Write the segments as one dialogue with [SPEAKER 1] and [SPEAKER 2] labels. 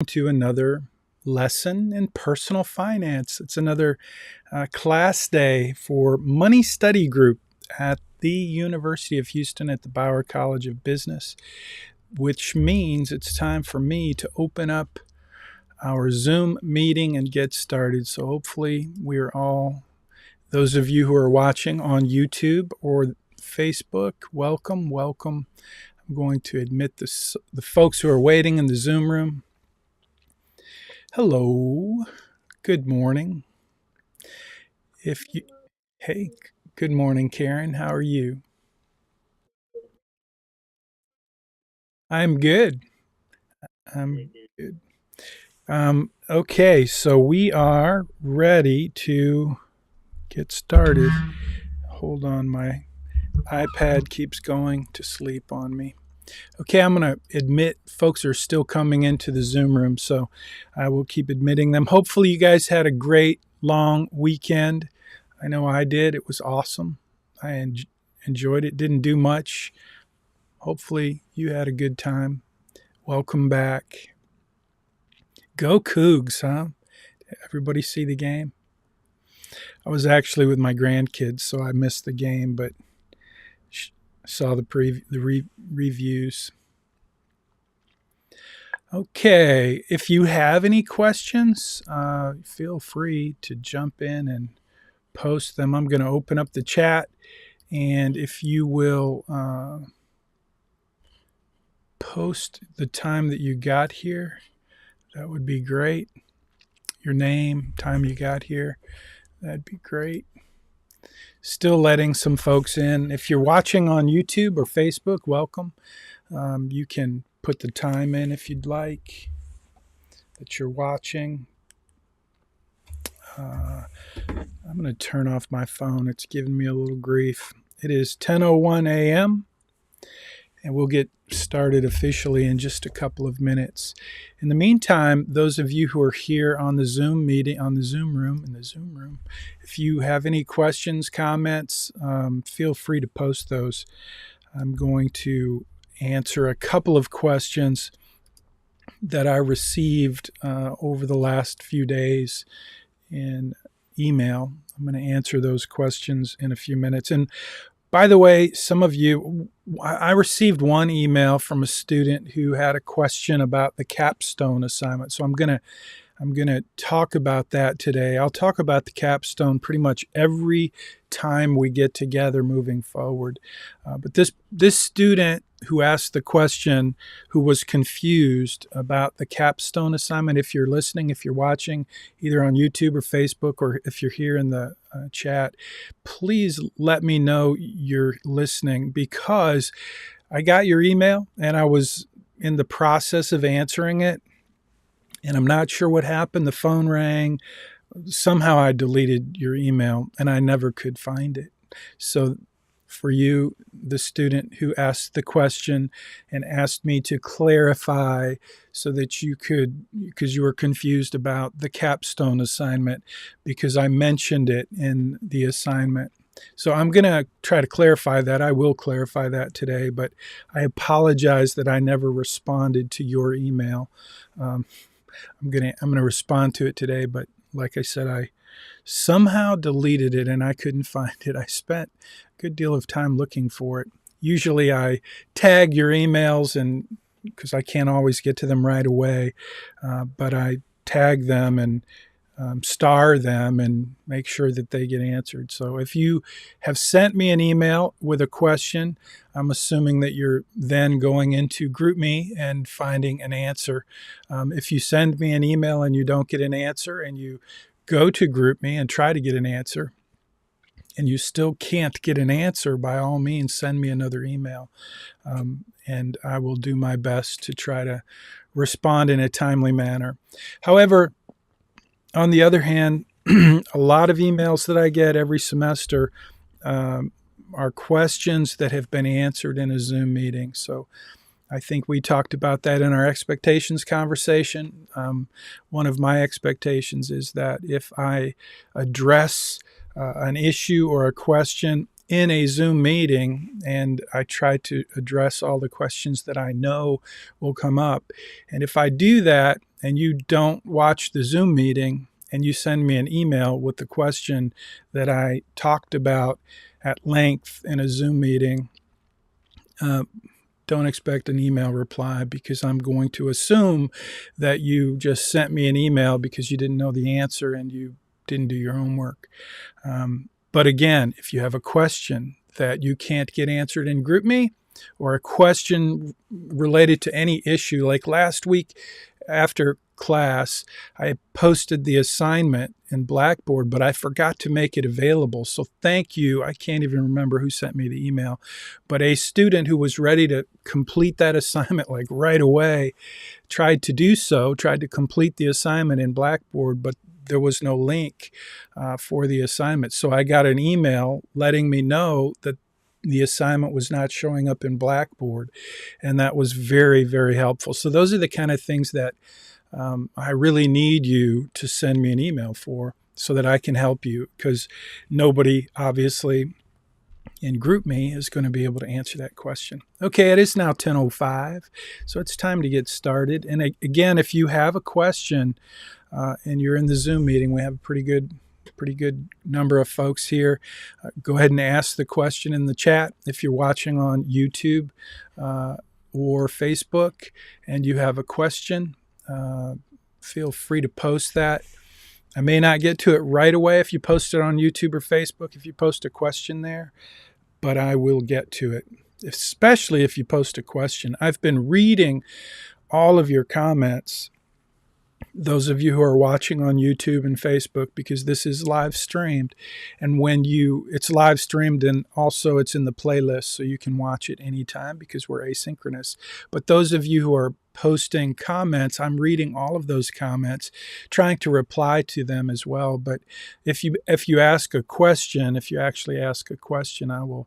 [SPEAKER 1] to another lesson in personal finance. It's another class day for Money Study Group at the University of Houston at the BayRock College of Business, which means it's time for me to open up our Zoom meeting and get started. So hopefully we're all, those of you who are watching on YouTube or Facebook, welcome. I'm going to admit the folks who are waiting in the Zoom room. Hello. Good morning. Hey, good morning, Karen. How are you? I'm good. I'm good. Okay, so we are ready to get started. Hold on, my iPad keeps going to sleep on me. Okay, I'm going to admit folks are still coming into the Zoom room, so I will keep admitting them. Hopefully, you guys had a great long weekend. I know I did. It was awesome. I enjoyed it. Didn't do much. Hopefully, you had a good time. Welcome back. Go Cougs, huh? Everybody see the game? I was actually with my grandkids, so I missed the game, but saw the reviews. Okay, if you have any questions, feel free to jump in and post them. I'm going to open up the chat, and if you will post the time that you got here, that would be great. Your name, time you got here, that'd be great. Still letting some folks in. If you're watching on YouTube or Facebook, welcome. You can put the time in if you'd like that you're watching. I'm going to turn off my phone. It's giving me a little grief. It is 10:01 a.m. and we'll get started officially in just a couple of minutes. In the meantime, those of you who are here on the Zoom meeting, in the Zoom room, if you have any questions, comments, feel free to post those. I'm going to answer a couple of questions that I received over the last few days in email. I'm going to answer those questions in a few minutes. And by the way, some of you, I received one email from a student who had a question about the Capstone assignment. So I'm going to talk about that today. I'll talk about the Capstone pretty much every time we get together moving forward. But this student who asked the question, who was confused about the Capstone assignment, if you're listening, if you're watching, either on YouTube or Facebook, or if you're here in the chat, please let me know you're listening, because I got your email and I was in the process of answering it. And I'm not sure what happened. The phone rang. Somehow I deleted your email and I never could find it. So for you, the student who asked the question and asked me to clarify so that you could, because you were confused about the Capstone assignment, because I mentioned it in the assignment. So I'm going to try to clarify that. I will clarify that today, but I apologize that I never responded to your email. I'm going to respond to it today, but like I said, I somehow deleted it and I couldn't find it. I spent a good deal of time looking for it. Usually I tag your emails, and because I can't always get to them right away, but I tag them and star them and make sure that they get answered. So if you have sent me an email with a question, I'm assuming that you're then going into GroupMe and finding an answer. If you send me an email and you don't get an answer, and you go to GroupMe and try to get an answer, and you still can't get an answer, by all means, send me another email. And I will do my best to try to respond in a timely manner. However, on the other hand, a lot of emails that I get every semester are questions that have been answered in a Zoom meeting. So I think we talked about that in our expectations conversation. One of my expectations is that if I address an issue or a question in a Zoom meeting, and I try to address all the questions that I know will come up, and if I do that, and you don't watch the Zoom meeting and you send me an email with the question that I talked about at length in a Zoom meeting, don't expect an email reply, because I'm going to assume that you just sent me an email because you didn't know the answer and you didn't do your homework. But again, if you have a question that you can't get answered in GroupMe, or a question related to any issue, like last week after class, I posted the assignment in Blackboard, but I forgot to make it available. So thank you. I can't even remember who sent me the email, but a student who was ready to complete that assignment like right away tried to complete the assignment in Blackboard, but there was no link for the assignment. So I got an email letting me know that the assignment was not showing up in Blackboard, and that was very, very helpful. So those are the kind of things that I really need you to send me an email for, so that I can help you, because nobody obviously in GroupMe is going to be able to answer that question. Okay, it is now 10:05, so it's time to get started. And again, if you have a question and you're in the Zoom meeting, we have a pretty good number of folks here. Go ahead and ask the question in the chat. If you're watching on YouTube or Facebook and you have a question, feel free to post that. I may not get to it right away if you post it on YouTube or Facebook, if you post a question there, but I will get to it, especially if you post a question. I've been reading all of your comments, those of you who are watching on YouTube and Facebook, because this is live streamed. And it's live streamed, and also it's in the playlist, so you can watch it anytime because we're asynchronous. But those of you who are posting comments, I'm reading all of those comments, trying to reply to them as well. But if you ask a question, if you actually ask a question, I will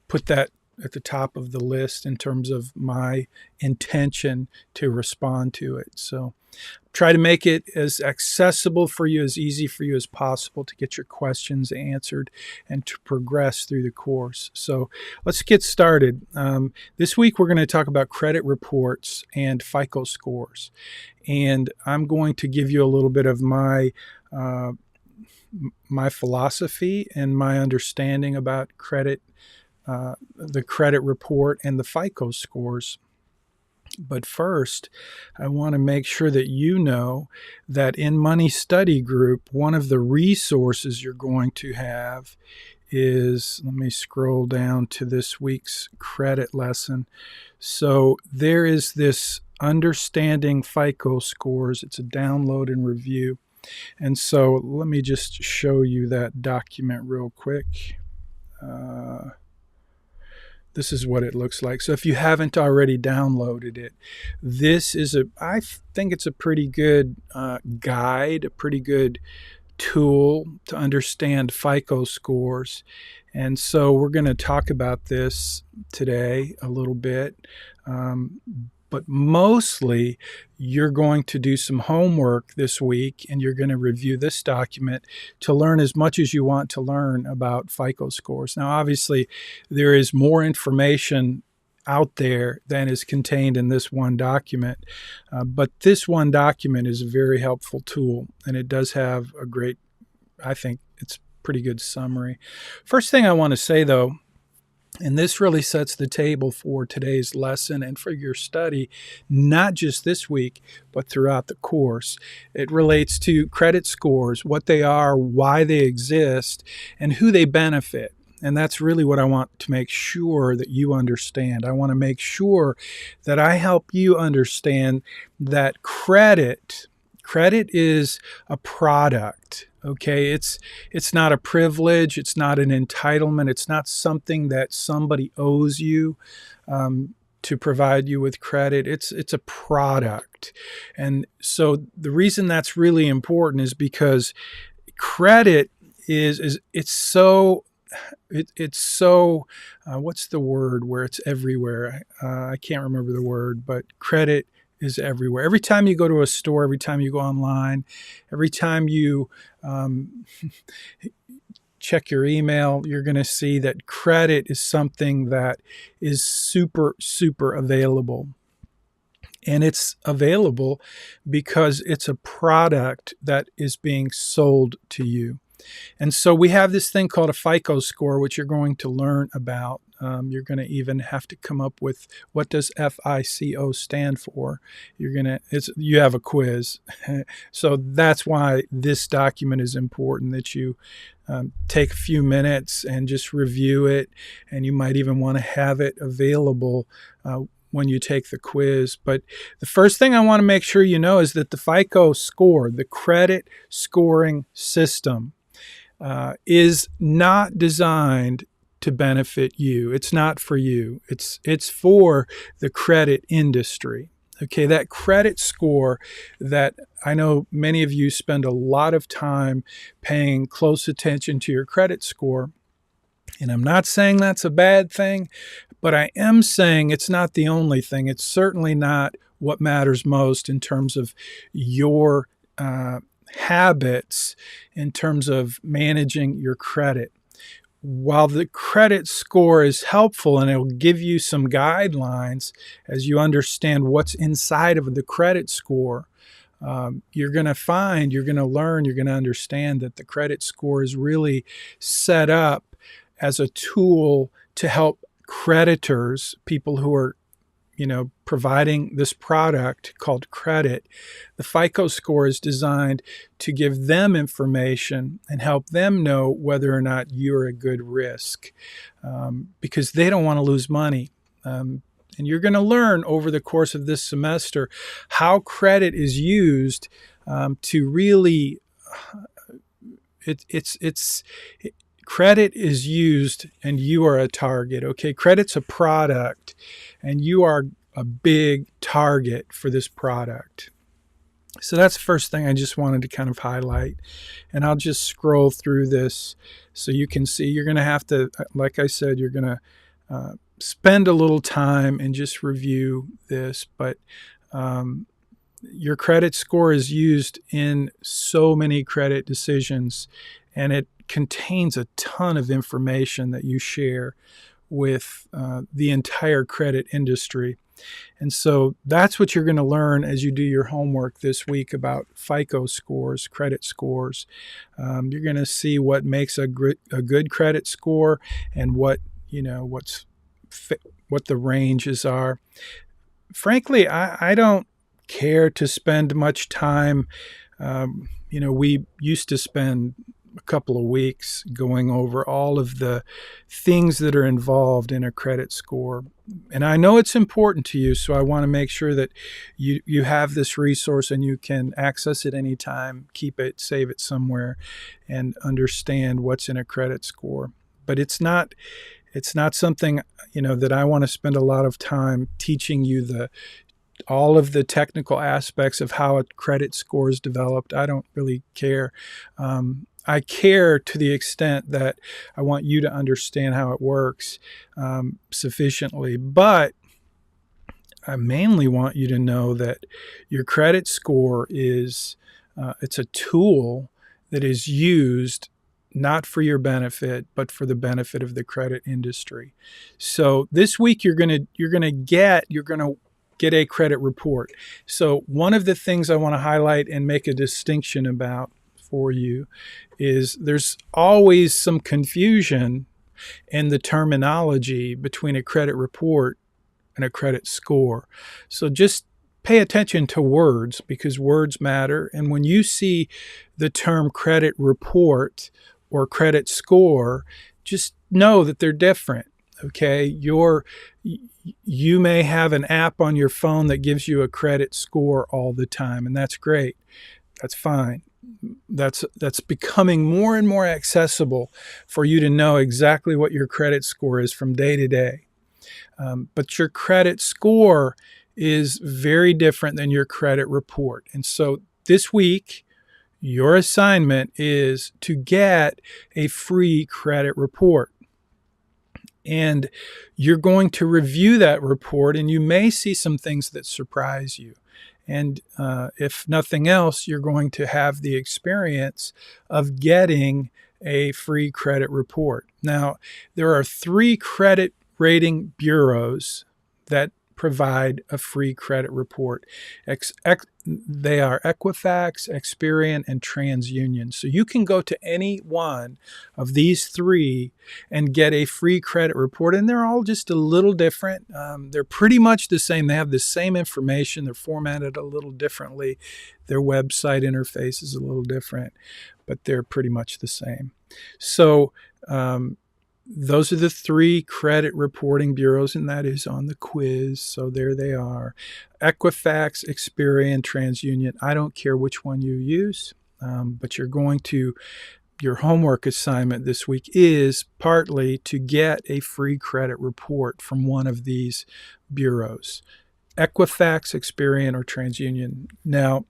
[SPEAKER 1] put that at the top of the list in terms of my intention to respond to it. So try to make it as accessible for you, as easy for you as possible to get your questions answered and to progress through the course. So let's get started. This week we're going to talk about credit reports and FICO scores. And I'm going to give you a little bit of my philosophy and my understanding about credit, the credit report and the FICO scores. But first, I want to make sure that you know that in Money Study Group, one of the resources you're going to have is, let me scroll down to this week's credit lesson. So there is this Understanding FICO Scores. It's a download and review. And so let me just show you that document real quick. This is what it looks like. So if you haven't already downloaded it, I think it's a pretty good guide, a pretty good tool to understand FICO scores. And so we're going to talk about this today a little bit. But mostly you're going to do some homework this week, and you're going to review this document to learn as much as you want to learn about FICO scores. Now, obviously, there is more information out there than is contained in this one document, but this one document is a very helpful tool, and it does have I think it's a pretty good summary. First thing I want to say, though, and this really sets the table for today's lesson and for your study, not just this week, but throughout the course. It relates to credit scores, what they are, why they exist, and who they benefit. And that's really what I want to make sure that you understand. I want to make sure that I help you understand that credit is a product. Okay, it's not a privilege. It's not an entitlement. It's not something that somebody owes you to provide you with credit. It's a product. And so the reason that's really important is because credit it's so what's the word where it's everywhere? I can't remember the word, but credit is everywhere. Every time you go to a store, every time you go online, every time you check your email, you're going to see that credit is something that is super, super available. And it's available because it's a product that is being sold to you. And so we have this thing called a FICO score, which you're going to learn about. You're going to even have to come up with, what does FICO stand for? You have a quiz. So that's why this document is important, that you take a few minutes and just review it. And you might even want to have it available when you take the quiz. But the first thing I want to make sure you know is that the FICO score, the credit scoring system, is not designed to benefit you. It's not for you. It's for the credit industry. Okay, that credit score that I know many of you spend a lot of time paying close attention to your credit score. And I'm not saying that's a bad thing, but I am saying it's not the only thing. It's certainly not what matters most in terms of your habits, in terms of managing your credit. While the credit score is helpful and it will give you some guidelines as you understand what's inside of the credit score, you're going to learn, you're going to understand that the credit score is really set up as a tool to help creditors, people who are providing this product called credit. The FICO score is designed to give them information and help them know whether or not you're a good risk, because they don't want to lose money. And you're going to learn over the course of this semester how credit is used to really, credit is used and you are a target. Okay, credit's a product and you are a big target for this product. So that's the first thing I just wanted to kind of highlight. And I'll just scroll through this so you can see. You're going to have to, like I said, you're going to spend a little time and just review this. But your credit score is used in so many credit decisions, and it contains a ton of information that you share with the entire credit industry. And so that's what you're going to learn as you do your homework this week about FICO scores, credit scores. You're going to see what makes a good credit score and what the ranges are. Frankly, I don't care to spend much time. We used to spend a couple of weeks going over all of the things that are involved in a credit score. And I know it's important to you, so I want to make sure that you have this resource and you can access it anytime, keep it, save it somewhere, and understand what's in a credit score. But it's not something, that I want to spend a lot of time teaching you all of the technical aspects of how a credit score is developed. I don't really care. I care to the extent that I want you to understand how it works sufficiently. But I mainly want you to know that your credit score is it's a tool that is used not for your benefit, but for the benefit of the credit industry. So this week you're going to get a credit report. So one of the things I want to highlight and make a distinction about for you is there's always some confusion in the terminology between a credit report and a credit score. So just pay attention to words, because words matter. And when you see the term credit report or credit score, just know that they're different. Okay, you may have an app on your phone that gives you a credit score all the time, and that's great. That's fine. That's becoming more and more accessible for you to know exactly what your credit score is from day to day. But your credit score is very different than your credit report. And so this week, your assignment is to get a free credit report. And you're going to review that report, and you may see some things that surprise you. And if nothing else, you're going to have the experience of getting a free credit report. Now, there are 3 credit rating bureaus that provide a free credit report. They are Equifax, Experian, and TransUnion. So you can go to any one of these three and get a free credit report, and they're all just a little different. They're pretty much the same. They have the same information. They're formatted a little differently. Their website interface is a little different, but they're pretty much the same. So those are the three credit reporting bureaus, and that is on the quiz. So there they are. Equifax, Experian, TransUnion. I don't care which one you use, but your homework assignment this week is partly to get a free credit report from one of these bureaus, Equifax, Experian, or TransUnion. Now,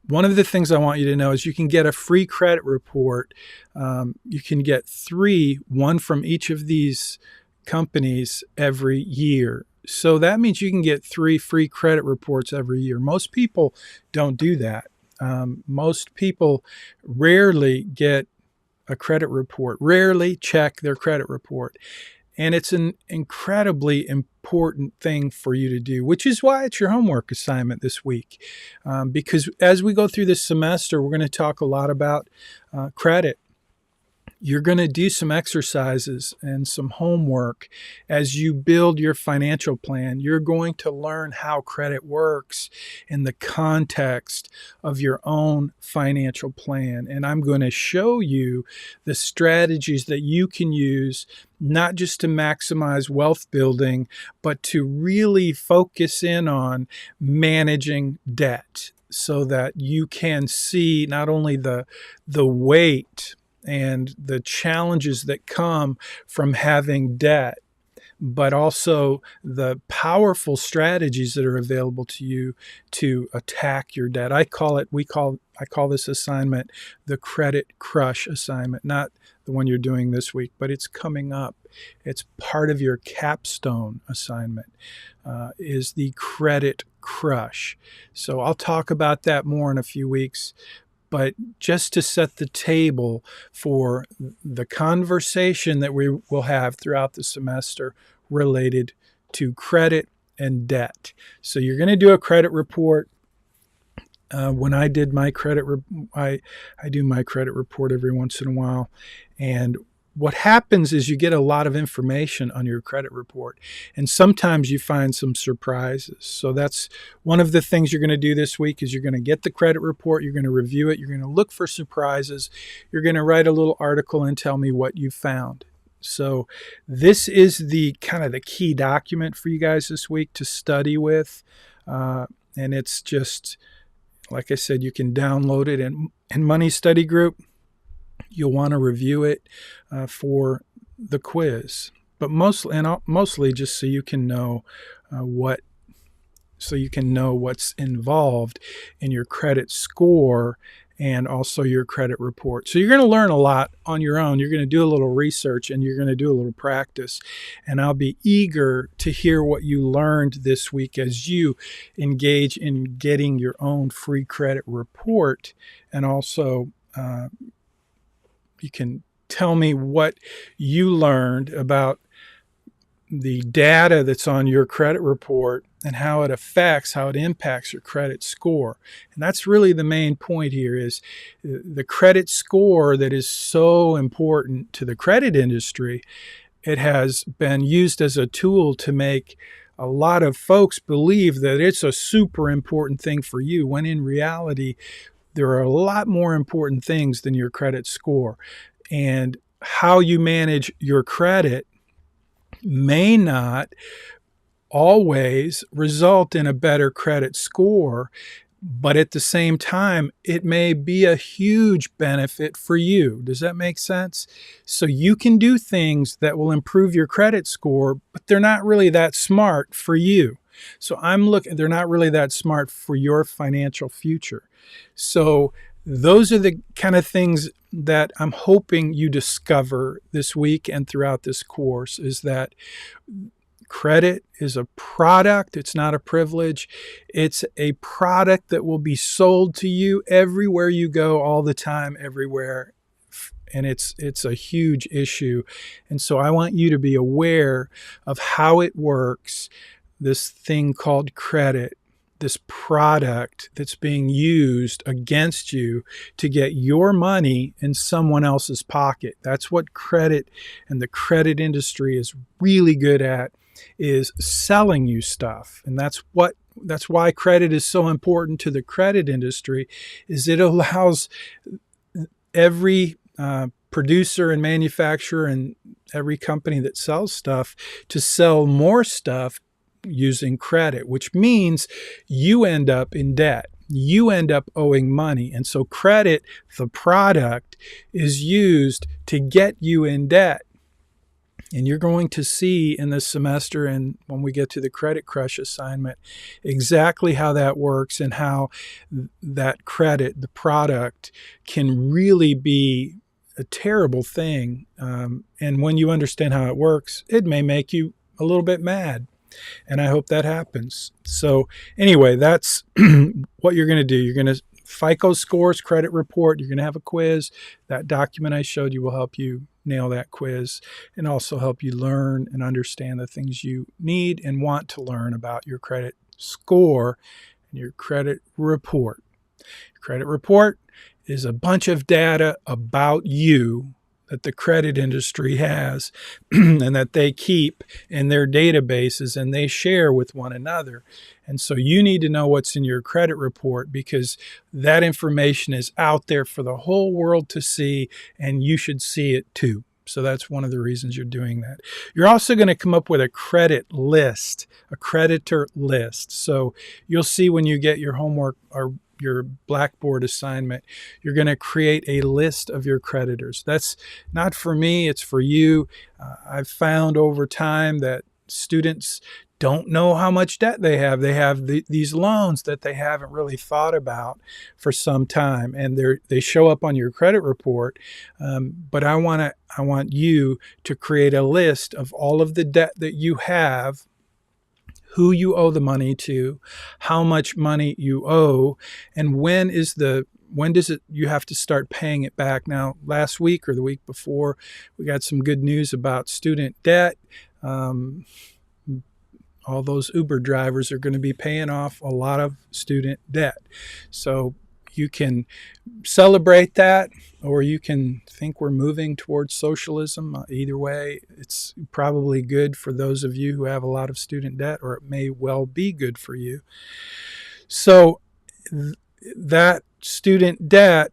[SPEAKER 1] one of the things I want you to know is you can get a free credit report. You can get one from each of these companies every year. So that means you can get 3 free credit reports every year. Most people don't do that. Most people rarely get a credit report, rarely check their credit report. And it's an incredibly important thing for you to do, which is why it's your homework assignment this week. Because as we go through this semester, we're going to talk a lot about credit. You're going to do some exercises and some homework as you build your financial plan. You're going to learn how credit works in the context of your own financial plan. And I'm going to show you the strategies that you can use, not just to maximize wealth building, but to really focus in on managing debt so that you can see not only the weight and the challenges that come from having debt, but also the powerful strategies that are available to you to attack your debt. I call this assignment the Credit Crush assignment, not the one you're doing this week, but it's coming up. It's part of your Capstone assignment, is the Credit Crush. So I'll talk about that more in a few weeks. But just to set the table for the conversation that we will have throughout the semester related to credit and debt. So you're going to do a credit report. When I did my credit, I do my credit report every once in a while. And what happens is you get a lot of information on your credit report, and sometimes you find some surprises. So that's one of the things you're going to do this week is you're going to get the credit report, you're going to review it, you're going to look for surprises, you're going to write a little article and tell me what you found. So this is the kind of the key document for you guys this week to study with. And it's just, like I said, you can download it in Money Study Group. You'll want to review it for the quiz, but mostly just so you can know what's involved in your credit score and also your credit report. So you're going to learn a lot on your own. You're going to do a little research and you're going to do a little practice. And I'll be eager to hear what you learned this week as you engage in getting your own free credit report. And also, you can tell me what you learned about the data that's on your credit report and how it impacts your credit score. And that's really the main point here is the credit score that is so important to the credit industry. It has been used as a tool to make a lot of folks believe that it's a super important thing for you, when in reality, there are a lot more important things than your credit score. And how you manage your credit may not always result in a better credit score, but at the same time, it may be a huge benefit for you. Does that make sense? So you can do things that will improve your credit score, but they're not really that smart for you. So they're not really that smart for your financial future. So those are the kind of things that I'm hoping you discover this week and throughout this course, is that credit is a product. It's not a privilege. It's a product that will be sold to you everywhere you go, all the time, everywhere. and it's a huge issue. And so I want you to be aware of how it works, this thing called credit, this product that's being used against you to get your money in someone else's pocket. That's what credit and the credit industry is really good at, is selling you stuff. And that's why credit is so important to the credit industry, is it allows every producer and manufacturer and every company that sells stuff to sell more stuff using credit, which means you end up in debt. You end up owing money. And so credit, the product, is used to get you in debt. And you're going to see in this semester, and when we get to the Credit Crush assignment, exactly how that works and how that credit, the product, can really be a terrible thing. And when you understand how it works, it may make you a little bit mad. And I hope that happens. So anyway, that's what you're going to do. You're going to FICO scores, credit report. You're going to have a quiz. That document I showed you will help you nail that quiz and also help you learn and understand the things you need and want to learn about your credit score and your credit report. Your credit report is a bunch of data about you that the credit industry has and that they keep in their databases and they share with one another. And so you need to know what's in your credit report, because that information is out there for the whole world to see, and you should see it too. So that's one of the reasons you're doing that. You're also going to come up with a credit list, a creditor list. So you'll see when you get your homework or your Blackboard assignment, you're going to create a list of your creditors. That's not for me, it's for you. I've found over time that students don't know how much debt they have. They have these loans that they haven't really thought about for some time, and they show up on your credit report. But I want you to create a list of all of the debt that you have, who you owe the money to, how much money you owe, and when does you have to start paying it back. Now, last week or the week before, we got some good news about student debt. All those Uber drivers are going to be paying off a lot of student debt. So you can celebrate that, or you can think we're moving towards socialism. Either way, it's probably good for those of you who have a lot of student debt, or it may well be good for you. So that student debt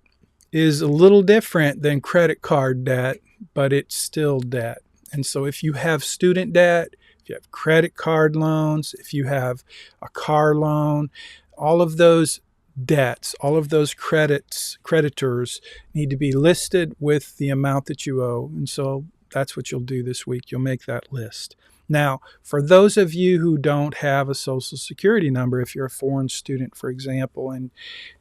[SPEAKER 1] is a little different than credit card debt, but it's still debt. And so if you have student debt, if you have credit card loans, if you have a car loan, all of those debts, all of those creditors need to be listed with the amount that you owe. And so that's what you'll do this week. You'll make that list. Now, for those of you who don't have a Social Security number, if you're a foreign student, for example, and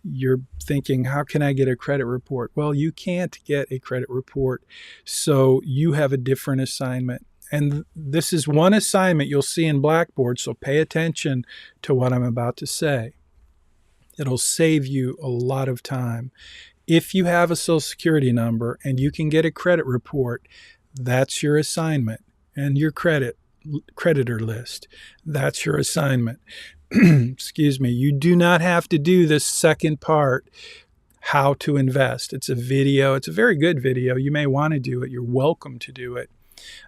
[SPEAKER 1] you're thinking, how can I get a credit report? Well, you can't get a credit report, so you have a different assignment. And this is one assignment you'll see in Blackboard, so pay attention to what I'm about to say. It'll save you a lot of time. If you have a Social Security number and you can get a credit report, that's your assignment. And your creditor list, that's your assignment. Excuse me. You do not have to do this second part, how to invest. It's a video. It's a very good video. You may want to do it. You're welcome to do it.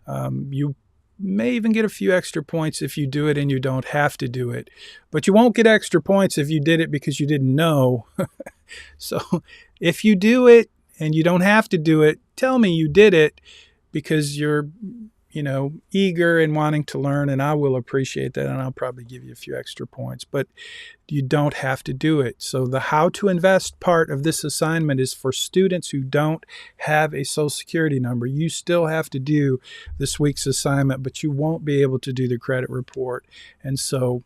[SPEAKER 1] You may even get a few extra points if you do it, and you don't have to do it. But you won't get extra points if you did it because you didn't know. So if you do it and you don't have to do it, tell me you did it because you're eager and wanting to learn, and I will appreciate that, and I'll probably give you a few extra points, but you don't have to do it. So the how to invest part of this assignment is for students who don't have a Social Security number. You still have to do this week's assignment, but you won't be able to do the credit report. And so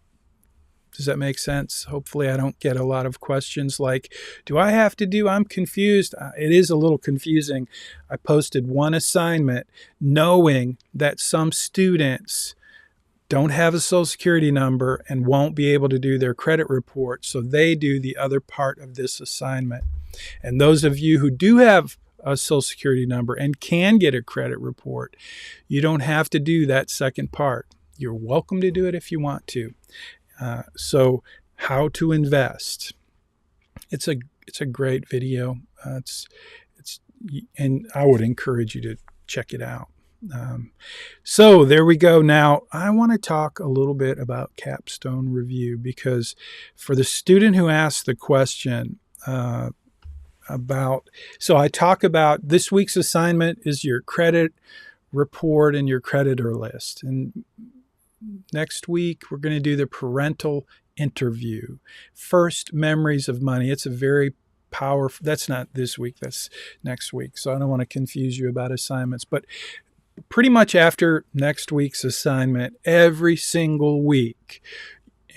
[SPEAKER 1] does that make sense? Hopefully I don't get a lot of questions like, do I have to do? I'm confused. It is a little confusing. I posted one assignment knowing that some students don't have a Social Security number and won't be able to do their credit report, so they do the other part of this assignment. And those of you who do have a Social Security number, and can get a credit report. You don't have to do that second part. You're welcome to do it if you want to. So how to invest. It's a great video. And I would encourage you to check it out. So there we go. Now I want to talk a little bit about Capstone review, because for the student who asked the question so I talk about this week's assignment is your credit report and your creditor list. And next week, we're going to do the parental interview. First memories of money. It's a very powerful, that's not this week, that's next week. So I don't want to confuse you about assignments, but pretty much after next week's assignment, every single week,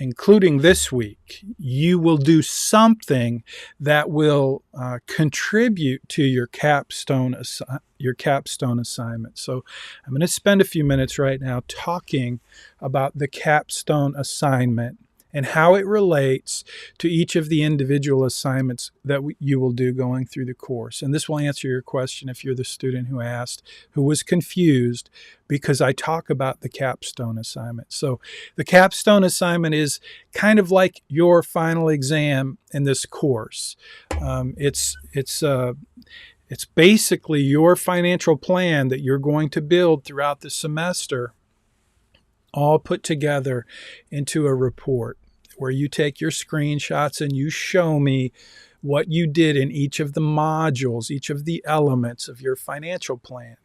[SPEAKER 1] including this week, you will do something that will contribute to your capstone assignment. So I'm going to spend a few minutes right now talking about the capstone assignment and how it relates to each of the individual assignments that you will do going through the course. And this will answer your question if you're the student who asked, who was confused, because I talk about the capstone assignment. So the capstone assignment is kind of like your final exam in this course. It's basically your financial plan that you're going to build throughout the semester, all put together into a report where you take your screenshots and you show me what you did in each of the modules, each of the elements of your financial plan.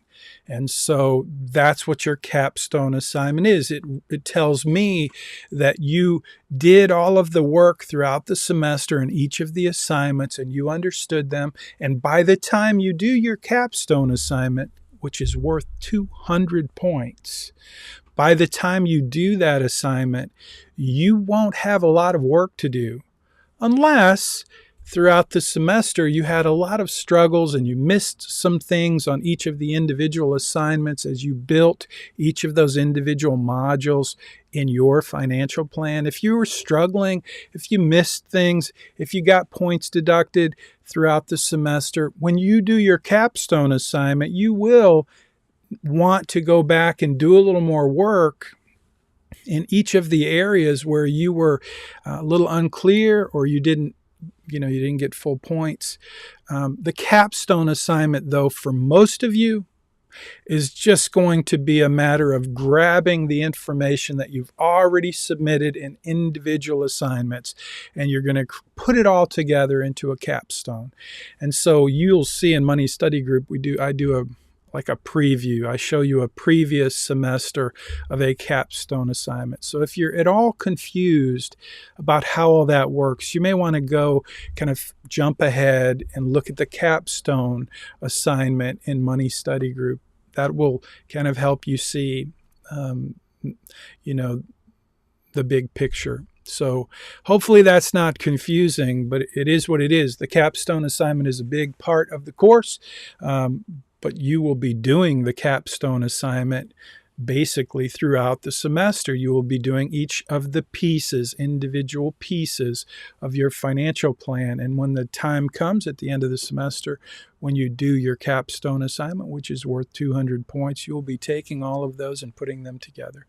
[SPEAKER 1] And so that's what your capstone assignment is. It tells me that you did all of the work throughout the semester in each of the assignments and you understood them. And by the time you do your capstone assignment, which is worth 200 points, by the time you do that assignment, you won't have a lot of work to do, unless throughout the semester you had a lot of struggles and you missed some things on each of the individual assignments as you built each of those individual modules in your financial plan. If you were struggling, if you missed things, if you got points deducted throughout the semester, when you do your capstone assignment, you will want to go back and do a little more work in each of the areas where you were a little unclear or you didn't get full points. The capstone assignment, though, for most of you is just going to be a matter of grabbing the information that you've already submitted in individual assignments, and you're going to put it all together into a capstone. And so you'll see in Money Study Group, I do a preview. I show you a previous semester of a capstone assignment. So if you're at all confused about how all that works, you may want to go kind of jump ahead and look at the capstone assignment in Money Study Group. That will kind of help you see, the big picture. So hopefully that's not confusing, but it is what it is. The capstone assignment is a big part of the course. But you will be doing the capstone assignment basically throughout the semester. You will be doing each of the individual pieces of your financial plan. And when the time comes at the end of the semester, when you do your capstone assignment, which is worth 200 points, you'll be taking all of those and putting them together.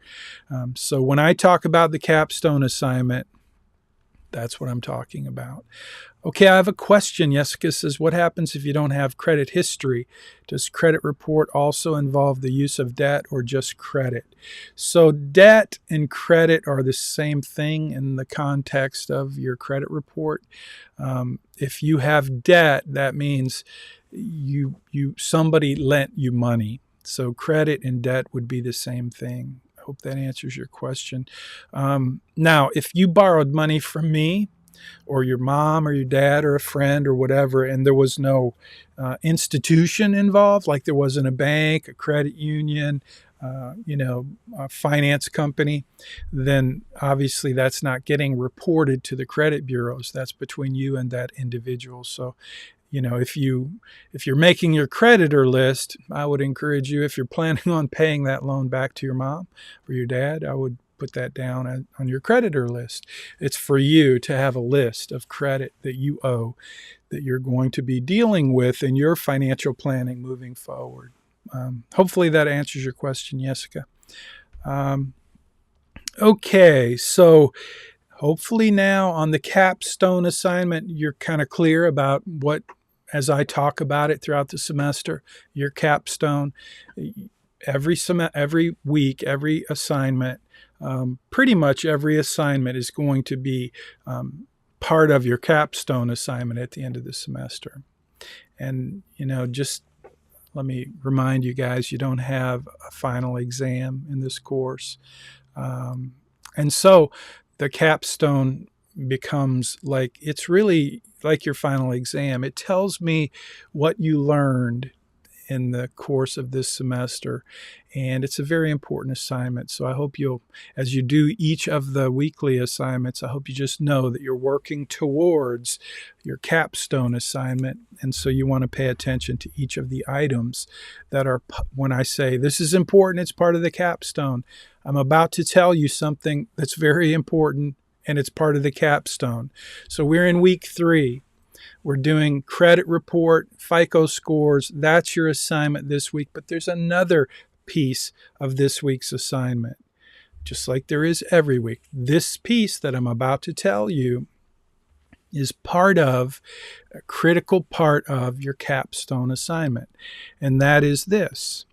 [SPEAKER 1] So when I talk about the capstone assignment, that's what I'm talking about. Okay, I have a question. Jessica says, what happens if you don't have credit history? Does credit report also involve the use of debt or just credit? So debt and credit are the same thing in the context of your credit report. If you have debt, that means somebody lent you money. So credit and debt would be the same thing. I hope that answers your question. Now, if you borrowed money from me, or your mom or your dad or a friend or whatever, and there was no institution involved, like there wasn't a bank, a credit union, a finance company, then obviously that's not getting reported to the credit bureaus. That's between you and that individual. So, if you're making your creditor list, I would encourage you, if you're planning on paying that loan back to your mom or your dad, I would put that down on your creditor list. It's for you to have a list of credit that you owe that you're going to be dealing with in your financial planning moving forward. Hopefully that answers your question, Jessica. Okay, so hopefully now on the Capstone assignment, you're kind of clear about what, as I talk about it throughout the semester, your Capstone, every week, every assignment, pretty much every assignment is going to be part of your Capstone assignment at the end of the semester. And, just let me remind you guys, you don't have a final exam in this course. And so the Capstone becomes it's really like your final exam. It tells me what you learned in the course of this semester, and it's a very important assignment. So I hope as you do each of the weekly assignments, I hope you just know that you're working towards your Capstone assignment, and so you want to pay attention to each of the items that are, when I say this is important, it's part of the Capstone. I'm about to tell you something that's very important, and it's part of the Capstone. So we're in week 3. We're doing credit report, FICO scores. That's your assignment this week. But there's another piece of this week's assignment, just like there is every week. This piece that I'm about to tell you is a critical part of your Capstone assignment. And that is this: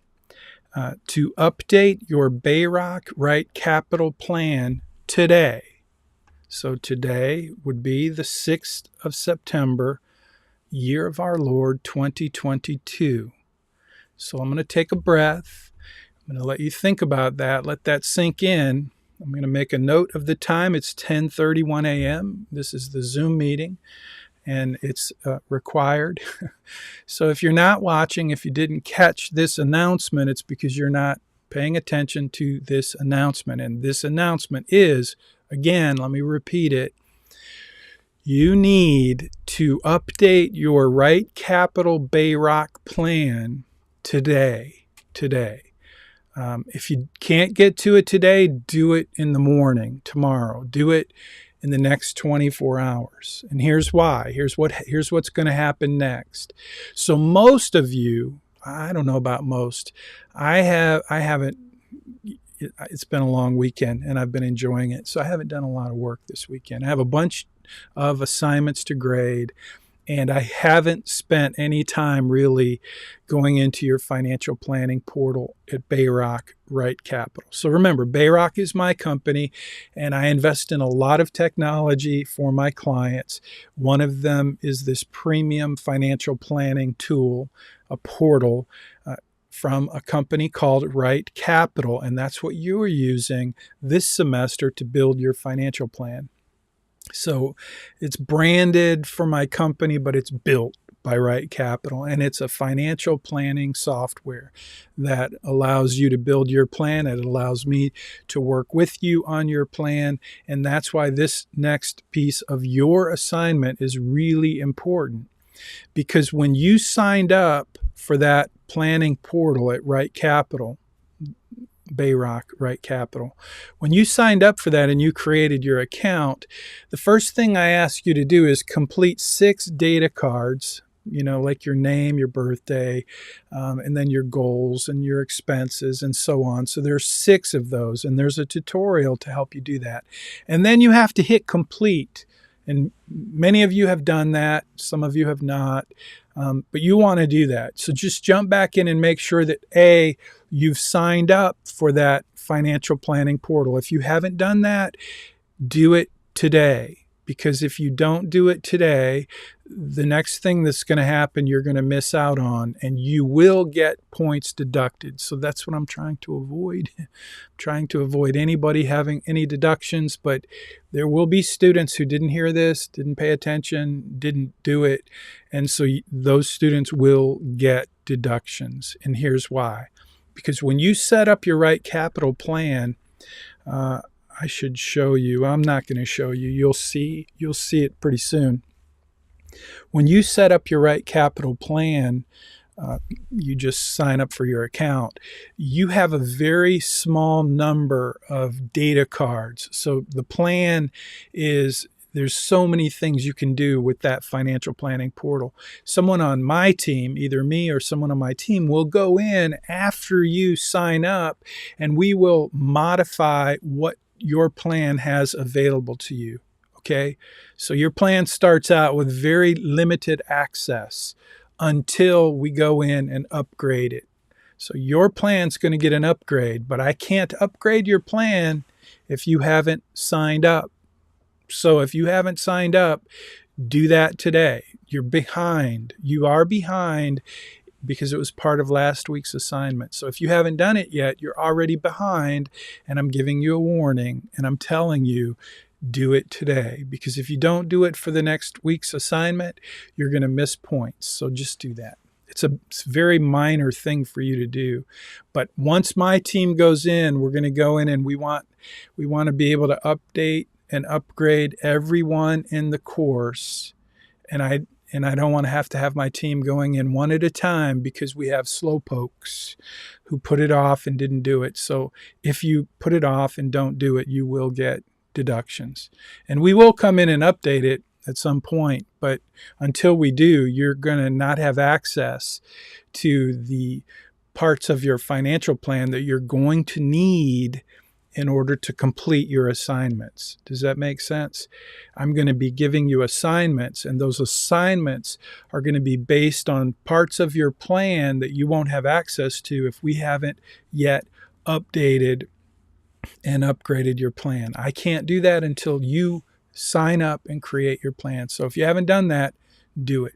[SPEAKER 1] to update your BayRock RightCapital plan today. So today would be the 6th of September, year of our Lord 2022. So I'm going to take a breath. I'm going to let you think about that. Let that sink in. I'm going to make a note of the time. It's 10:31 a.m. This is the Zoom meeting, and it's required. So if you're not watching, if you didn't catch this announcement, it's because you're not paying attention to this announcement. And this announcement is, again, let me repeat it. You need to update your RightCapital BayRock plan today. If you can't get to it today, do it in the morning, tomorrow. Do it in the next 24 hours. And here's why. Here's what's going to happen next. So most of you, I don't know about most, I haven't. It's been a long weekend and I've been enjoying it. So I haven't done a lot of work this weekend. I have a bunch of assignments to grade, and I haven't spent any time really going into your financial planning portal at BayRock RightCapital. So remember, BayRock is my company, and I invest in a lot of technology for my clients. One of them is this premium financial planning tool, a portal, from a company called RightCapital, and that's what you are using this semester to build your financial plan. So it's branded for my company, but it's built by RightCapital, and it's a financial planning software that allows you to build your plan. It allows me to work with you on your plan, and that's why this next piece of your assignment is really important, because when you signed up for that planning portal at RightCapital, BayRock RightCapital, when you signed up for that and you created your account, the first thing I ask you to do is complete 6 data cards, like your name, your birthday, and then your goals and your expenses and so on. So there's 6 of those, and there's a tutorial to help you do that. And then you have to hit complete. And many of you have done that. Some of you have not. But you want to do that. So just jump back in and make sure that A, you've signed up for that financial planning portal. If you haven't done that, do it today. Because if you don't do it today, the next thing that's going to happen, you're going to miss out on, and you will get points deducted. So that's what I'm trying to avoid. I'm trying to avoid anybody having any deductions, but there will be students who didn't hear this, didn't pay attention, didn't do it. And so those students will get deductions. And here's why. Because when you set up your RightCapital plan, I should show you. I'm not going to show you. You'll see it pretty soon. When you set up your RightCapital plan, you just sign up for your account. You have a very small number of data cards. So the plan is There's so many things you can do with that financial planning portal. Someone on my team, either me or someone on my team, will go in after you sign up, and we will modify what your plan has available to you. Okay? So your plan starts out with very limited access until we go in and upgrade it. So your plan's going to get an upgrade, but I can't upgrade your plan if you haven't signed up. So if you haven't signed up, do that today. You're behind. You are behind because it was part of last week's assignment. So if you haven't done it yet, you're already behind, and I'm giving you a warning, and I'm telling you, do it today, because if you don't do it for the next week's assignment, you're going to miss points. So just do that. It's a very minor thing for you to do. But once my team goes in, we're going to go in, and we want to be able to update and upgrade everyone in the course. And I don't want to have my team going in one at a time, because we have slowpokes who put it off and didn't do it. So if you put it off and don't do it, you will get deductions. And we will come in and update it at some point, but until we do, you're going to not have access to the parts of your financial plan that you're going to need in order to complete your assignments. Does that make sense? I'm going to be giving you assignments, and those assignments are going to be based on parts of your plan that you won't have access to if we haven't yet updated and upgraded your plan. I can't do that until you sign up and create your plan. So if you haven't done that, do it.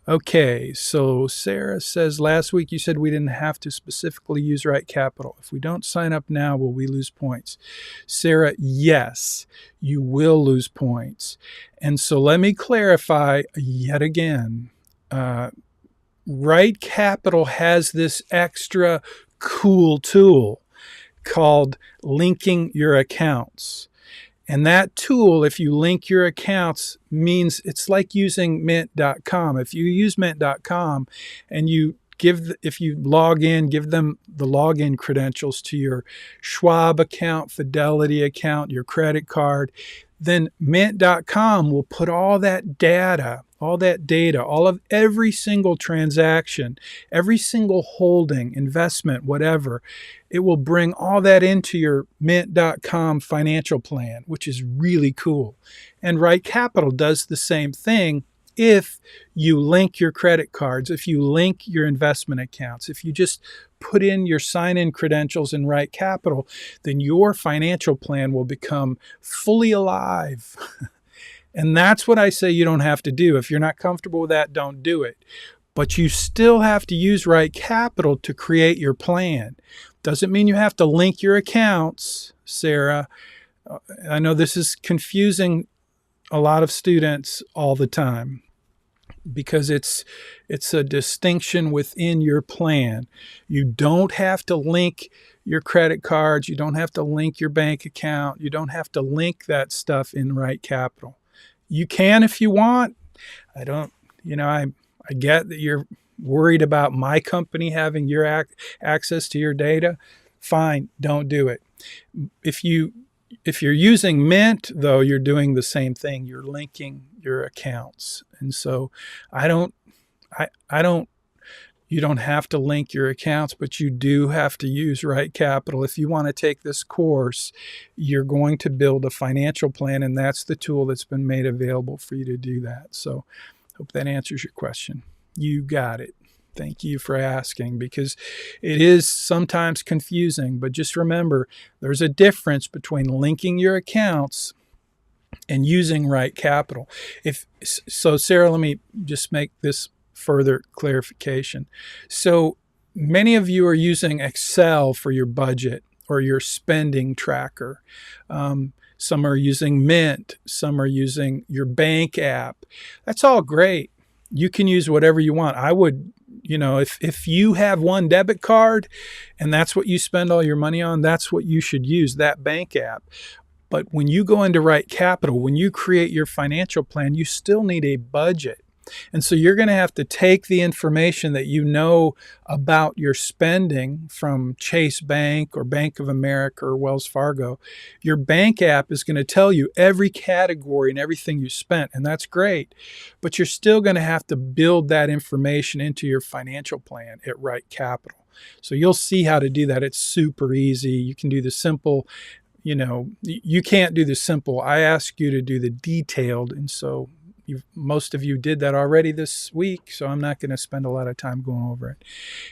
[SPEAKER 1] Okay, so Sarah says, last week you said we didn't have to specifically use RightCapital. If we don't sign up now, will we lose points? Sarah, yes, you will lose points. And so let me clarify yet again. RightCapital has this extra cool tool called linking your accounts. And that tool, if you link your accounts, means it's like using mint.com. If you use mint.com and if you log in, give them the login credentials to your Schwab account, Fidelity account, your credit card, then mint.com will put all that data, all of every single transaction, every single holding, investment, whatever, it will bring all that into your mint.com financial plan, which is really cool. And RightCapital does the same thing if you link your credit cards, if you link your investment accounts, if you just put in your sign-in credentials in RightCapital, then your financial plan will become fully alive. And that's what I say you don't have to do. If you're not comfortable with that, don't do it. But you still have to use RightCapital to create your plan. Doesn't mean you have to link your accounts, Sarah. I know this is confusing a lot of students all the time, because it's a distinction within your plan. You don't have to link your credit cards. You don't have to link your bank account. You don't have to link that stuff in RightCapital. You can if you want. I get that you're worried about my company having your access to your data. Fine, don't do it. If you're using Mint, though, you're doing the same thing. You're linking your accounts. And so you don't have to link your accounts, but you do have to use RightCapital. If you want to take this course, you're going to build a financial plan, and that's the tool that's been made available for you to do that. So hope that answers your question. You got it. Thank you for asking, because it is sometimes confusing, but just remember there's a difference between linking your accounts and using RightCapital. So Sarah, let me just make this further clarification. So many of you are using Excel for your budget or your spending tracker. Some are using Mint. Some are using your bank app. That's all great. You can use whatever you want. I would, if you have one debit card and that's what you spend all your money on, that's what you should use, that bank app. But when you go into RightCapital, when you create your financial plan, you still need a budget. And so you're going to have to take the information that you know about your spending from Chase Bank or Bank of America or Wells Fargo. Your bank app is going to tell you every category and everything you spent, and that's great. But you're still going to have to build that information into your financial plan at RightCapital. So you'll see how to do that. It's super easy. You can do the simple. You can't do the simple. I ask you to do the detailed, and so most of you did that already this week, so I'm not going to spend a lot of time going over it.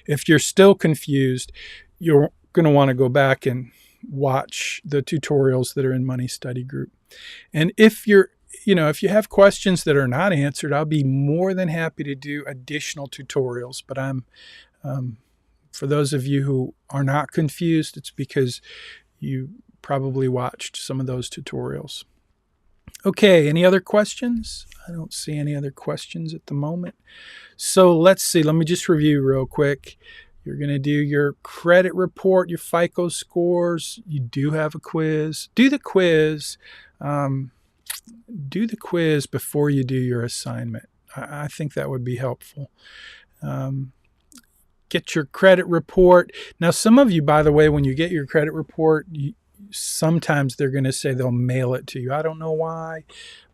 [SPEAKER 1] If you're still confused, you're going to want to go back and watch the tutorials that are in Money Study Group. And if you have questions that are not answered, I'll be more than happy to do additional tutorials. But for those of you who are not confused, it's because you probably watched some of those tutorials. Okay, any other questions? I don't see any other questions at the moment. So let's see. Let me just review real quick. You're going to do your credit report, your FICO scores. You do have a quiz. Do the quiz. Do the quiz before you do your assignment. I think that would be helpful. Get your credit report. Now, some of you, by the way, when you get your credit report, sometimes they're going to say they'll mail it to you. I don't know why,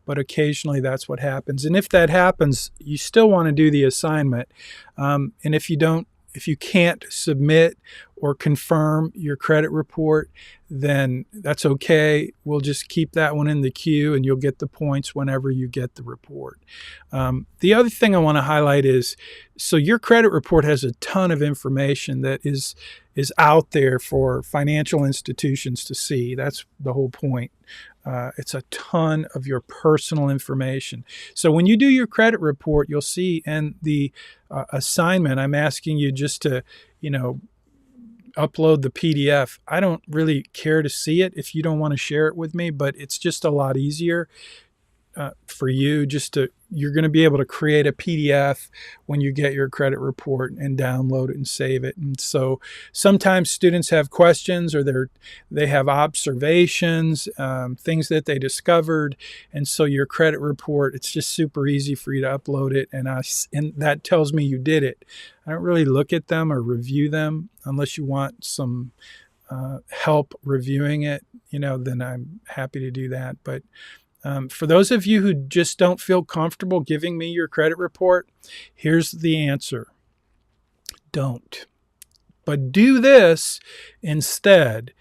[SPEAKER 1] but occasionally that's what happens. And if that happens, you still want to do the assignment. And if you can't submit or confirm your credit report, then that's okay. We'll just keep that one in the queue and you'll get the points whenever you get the report. The other thing I want to highlight is, so your credit report has a ton of information that is out there for financial institutions to see. That's the whole point. It's a ton of your personal information. So when you do your credit report, you'll see in the assignment, I'm asking you just to, upload the PDF. I don't really care to see it if you don't want to share it with me, but it's just a lot easier for you you're going to be able to create a PDF when you get your credit report and download it and save it. And so sometimes students have questions or they have observations, things that they discovered. And so your credit report, it's just super easy for you to upload it. And that tells me you did it. I don't really look at them or review them unless you want some help reviewing it, then I'm happy to do that. But for those of you who just don't feel comfortable giving me your credit report, here's the answer. Don't. But do this instead.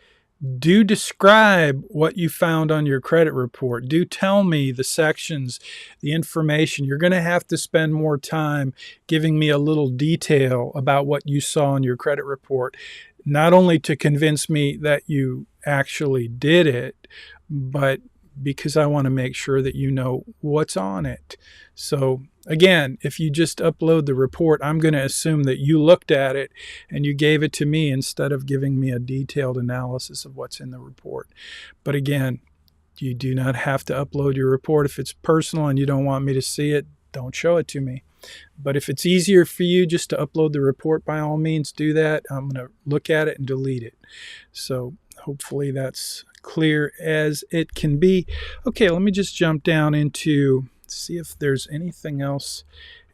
[SPEAKER 1] Do describe what you found on your credit report. Do tell me the sections, the information. You're going to have to spend more time giving me a little detail about what you saw on your credit report, not only to convince me that you actually did it, but because I want to make sure that you know what's on it. So again, if you just upload the report, I'm going to assume that you looked at it and you gave it to me instead of giving me a detailed analysis of what's in the report. But again, you do not have to upload your report. If it's personal and you don't want me to see it, don't show it to me. But if it's easier for you just to upload the report, by all means, do that. I'm going to look at it and delete it. So hopefully that's clear as it can be. Okay, let me just jump down into see if there's anything else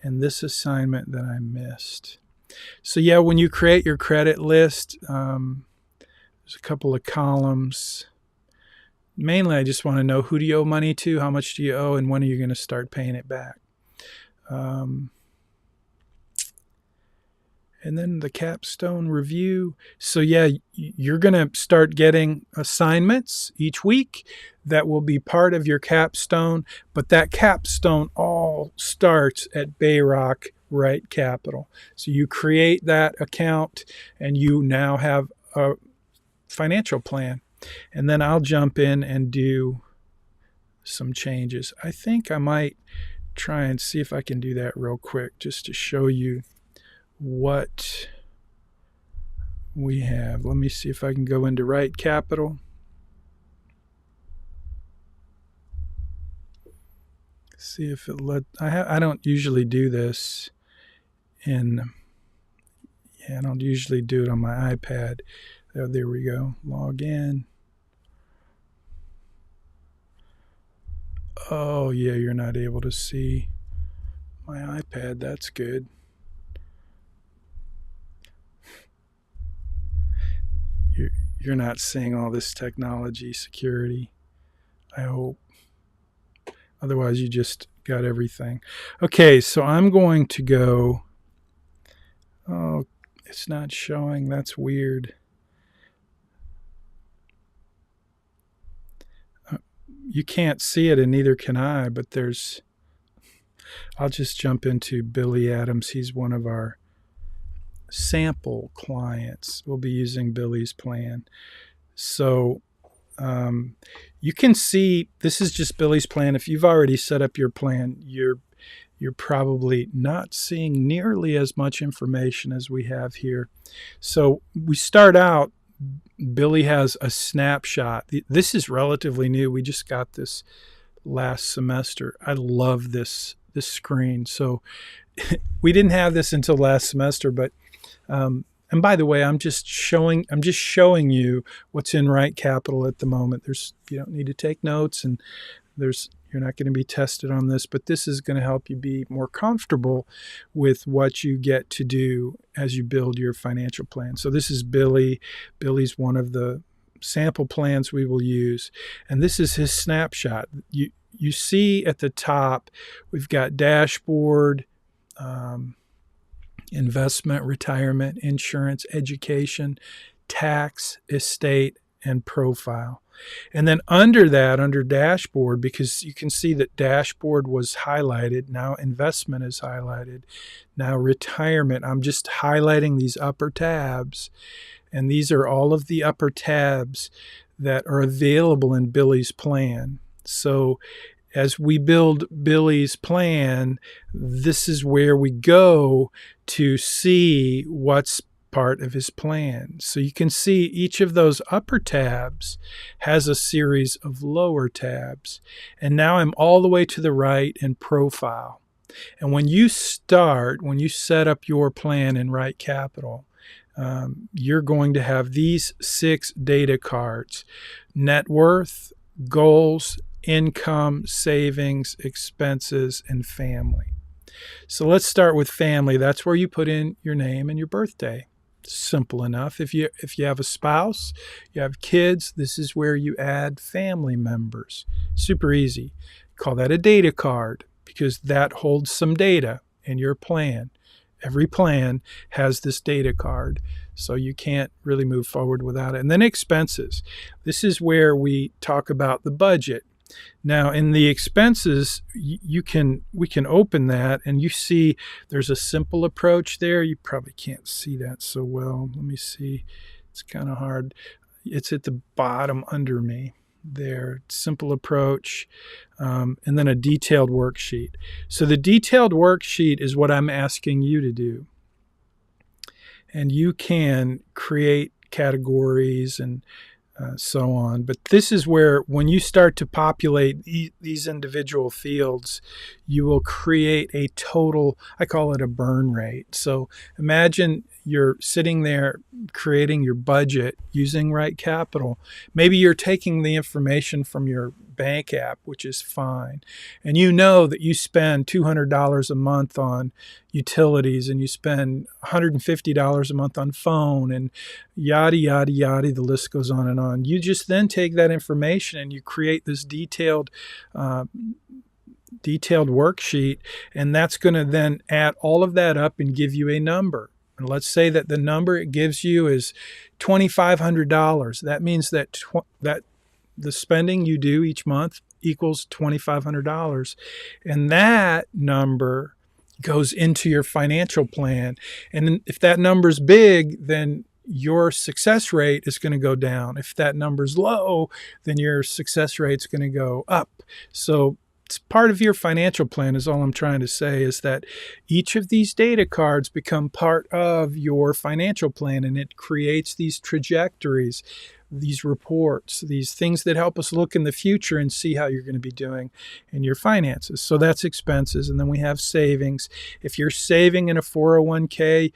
[SPEAKER 1] in this assignment that I missed. So yeah, when you create your credit list, there's a couple of columns. Mainly, I just want to know, who do you owe money to, how much do you owe, and when are you going to start paying it back? And then the Capstone review. So yeah, you're going to start getting assignments each week that will be part of your Capstone, but that Capstone all starts at BayRock RightCapital. So you create that account and you now have a financial plan. And then I'll jump in and do some changes. I think I might try and see if I can do that real quick just to show you what we have. Let me see if I can go into RightCapital. See if it I don't usually do this I don't usually do it on my iPad. There we go. Log in. Oh yeah, you're not able to see my iPad. That's good. You're not seeing all this technology security, I hope. Otherwise, you just got everything. Okay, so I'm going to go. Oh, it's not showing. That's weird. You can't see it, and neither can I, but I'll just jump into Billy Adams. He's one of our sample clients. We'll be using Billy's plan. So you can see this is just Billy's plan. If you've already set up your plan, you're probably not seeing nearly as much information as we have here. So we start out, Billy has a snapshot. This is relatively new. We just got this last semester. I love this screen. So we didn't have this until last semester, but and by the way, I'm just showing you what's in RightCapital at the moment. You don't need to take notes, and you're not going to be tested on this, but this is going to help you be more comfortable with what you get to do as you build your financial plan. So this is Billy. Billy's one of the sample plans we will use, and this is his snapshot. You see at the top, we've got dashboard, investment, retirement, insurance, education, tax, estate, and profile. And then under that, under dashboard, because you can see that dashboard was highlighted, now investment is highlighted, now retirement. I'm just highlighting these upper tabs, and these are all of the upper tabs that are available in Billy's plan. So as we build Billy's plan, this is where we go to see what's part of his plan. So you can see each of those upper tabs has a series of lower tabs. And now I'm all the way to the right in profile. And when you set up your plan in RightCapital, you're going to have these 6 data cards: net worth, goals, income, savings, expenses, and family. So let's start with family. That's where you put in your name and your birthday. Simple enough. If you have a spouse, you have kids, this is where you add family members. Super easy. Call that a data card because that holds some data in your plan. Every plan has this data card, so you can't really move forward without it. And then expenses. This is where we talk about the budget. Now, in the expenses, we can open that, and you see there's a simple approach there. You probably can't see that so well. Let me see. It's kind of hard. It's at the bottom under me there. Simple approach, and then a detailed worksheet. So the detailed worksheet is what I'm asking you to do. And you can create categories and so on. But this is where, when you start to populate these individual fields, you will create a total, I call it a burn rate. So imagine you're sitting there creating your budget using RightCapital. Maybe you're taking the information from your bank app, which is fine. And you know that you spend $200 a month on utilities, and you spend $150 a month on phone, and yada, yada, yada. The list goes on and on. You just then take that information and you create this detailed worksheet, and that's going to then add all of that up and give you a number. And let's say that the number it gives you is $2,500. That means that the spending you do each month equals $2,500. And that number goes into your financial plan. And if that number's big, then your success rate is going to go down. If that number's low, then your success rate's going to go up. So it's part of your financial plan, is all I'm trying to say, is that each of these data cards become part of your financial plan, and it creates these trajectories, these reports, these things that help us look in the future and see how you're going to be doing in your finances. So that's expenses. And then we have savings. If you're saving in a 401k,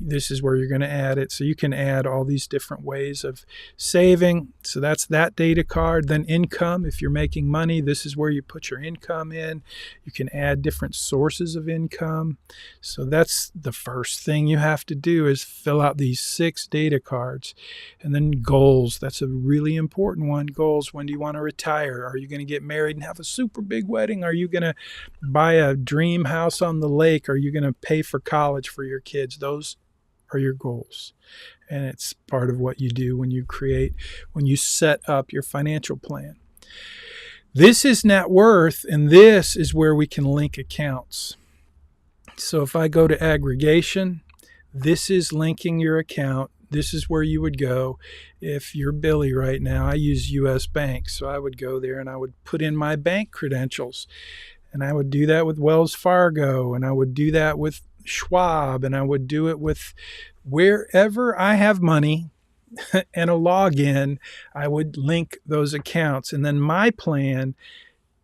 [SPEAKER 1] this is where you're going to add it. So you can add all these different ways of saving. So that's that data card. Then income, if you're making money, this is where you put your income in. You can add different sources of income. So that's the first thing you have to do, is fill out these 6 data cards. And then goals, that's a really important one. Goals, when do you want to retire? Are you going to get married and have a super big wedding? Are you going to buy a dream house on the lake? Are you going to pay for college for your kids? Those are your goals. And it's part of what you do when you set up your financial plan. This is net worth, and this is where we can link accounts. So if I go to aggregation, this is linking your account. This is where you would go. If you're Billy right now, I use US Bank. So I would go there and I would put in my bank credentials. And I would do that with Wells Fargo, and I would do that with Schwab, and I would do it with wherever I have money and a login. I would link those accounts. And then my plan,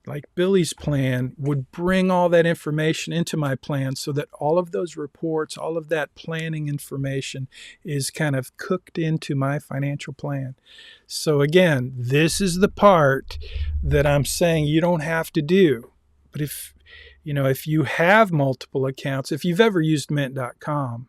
[SPEAKER 1] like Billy's plan, would bring all that information into my plan, so that all of those reports, all of that planning information is kind of cooked into my financial plan. So again, this is the part that I'm saying you don't have to do. But if you have multiple accounts, if you've ever used mint.com,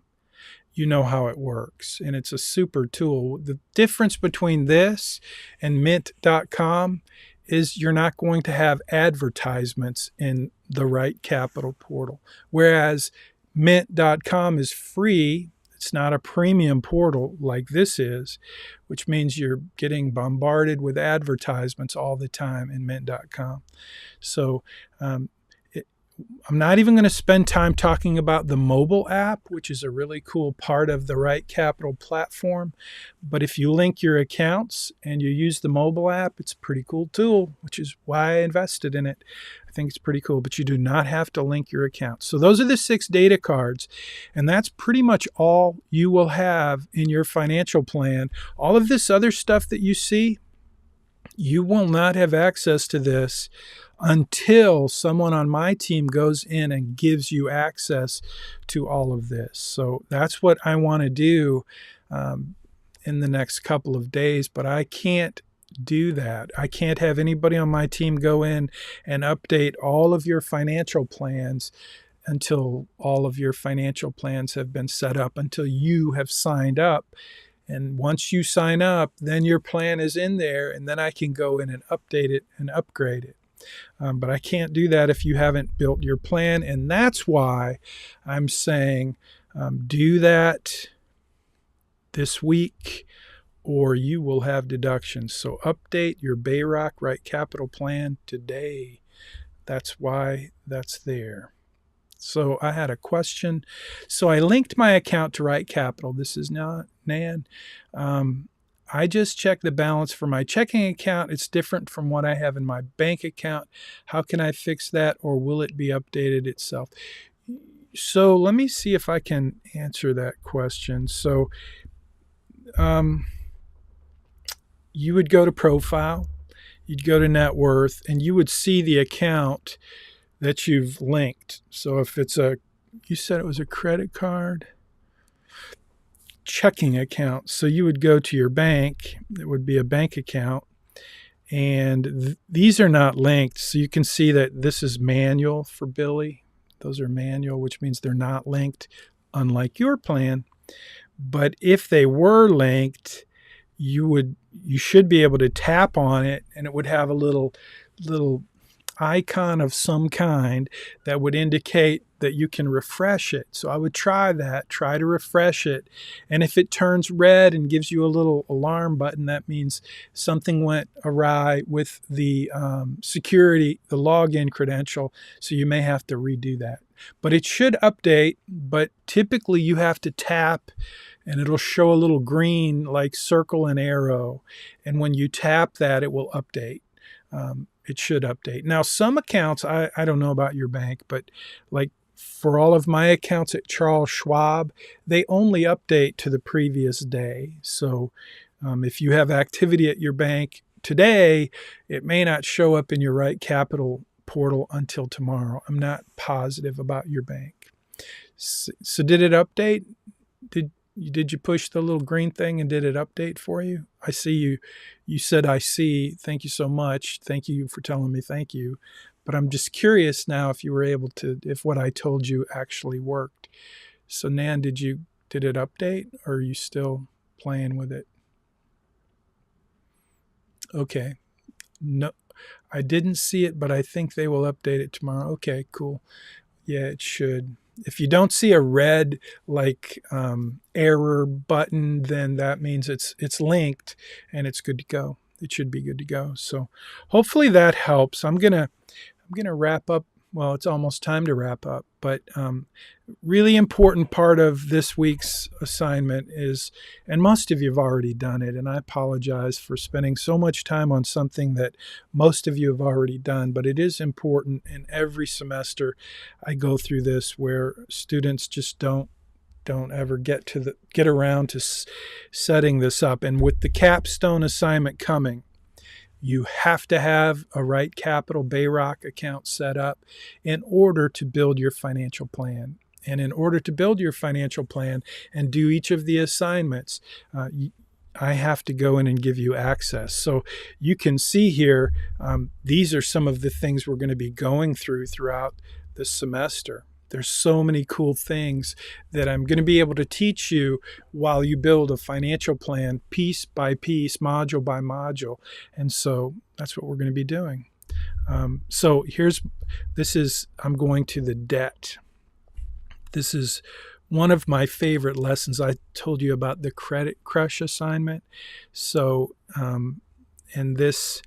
[SPEAKER 1] you know how it works, and it's a super tool. The difference between this and mint.com is you're not going to have advertisements in the RightCapital portal, whereas mint.com is free. It's not a premium portal like this is, which means you're getting bombarded with advertisements all the time in mint.com. So I'm not even going to spend time talking about the mobile app, which is a really cool part of the RightCapital platform. But if you link your accounts and you use the mobile app, it's a pretty cool tool, which is why I invested in it. I think it's pretty cool, but you do not have to link your accounts. So those are the 6 data cards, and that's pretty much all you will have in your financial plan. All of this other stuff that you see, you will not have access to this until someone on my team goes in and gives you access to all of this. So that's what I want to do in the next couple of days, but I can't do that. I can't have anybody on my team go in and update all of your financial plans until all of your financial plans have been set up, until you have signed up. And once you sign up, then your plan is in there, and then I can go in and update it and upgrade it. But I can't do that if you haven't built your plan. And that's why I'm saying do that this week, or you will have deductions. So update your BayRock RightCapital plan today. That's why that's there. So I had a question. So I linked my account to RightCapital. This is not Nan. I just checked the balance for my checking account. It's different from what I have in my bank account. How can I fix that, or will it be updated itself? So let me see if I can answer that question. So you would go to profile, you'd go to net worth, and you would see the account that you've linked. So if it's you said it was a credit card, checking account. So you would go to your bank. It would be a bank account. And these are not linked. So you can see that this is manual for Billy. Those are manual, which means they're not linked, unlike your plan. But if they were linked, you should be able to tap on it, and it would have a little icon of some kind that would indicate that you can refresh it. So I would try to refresh it. And if it turns red and gives you a little alarm button, that means something went awry with the security, the login credential. So you may have to redo that. But it should update, but typically you have to tap and it'll show a little green like circle and arrow. And when you tap that, it will update. It should update. Now, some accounts, I don't know about your bank, but like for all of my accounts at Charles Schwab, they only update to the previous day. So if you have activity at your bank today, it may not show up in your RightCapital portal until tomorrow. I'm not positive about your bank. So did it update? Did you push the little green thing and did it update for you? I see you. You said I see. Thank you so much. Thank you for telling me thank you. But I'm just curious now if you were able to, if what I told you actually worked. So Nan, did it update, or are you still playing with it? Okay. No, I didn't see it, but I think they will update it tomorrow. Okay, cool. Yeah, it should. If you don't see a red error button, then that means it's linked and it's good to go. It should be good to go. So hopefully that helps. I'm gonna wrap up. Well, it's almost time to wrap up, but really important part of this week's assignment is, and most of you have already done it, and I apologize for spending so much time on something that most of you have already done, but it is important. In every semester I go through this where students just don't ever get around to setting this up. And with the Capstone assignment coming, you have to have a RightCapital BayRock account set up in order to build your financial plan. And in order to build your financial plan and do each of the assignments, I have to go in and give you access. So you can see here, these are some of the things we're going to be going throughout the semester. There's so many cool things that I'm going to be able to teach you while you build a financial plan piece by piece, module by module. And so that's what we're going to be doing. I'm going to the debt. This is one of my favorite lessons. I told you about the Credit Crush assignment. So, and this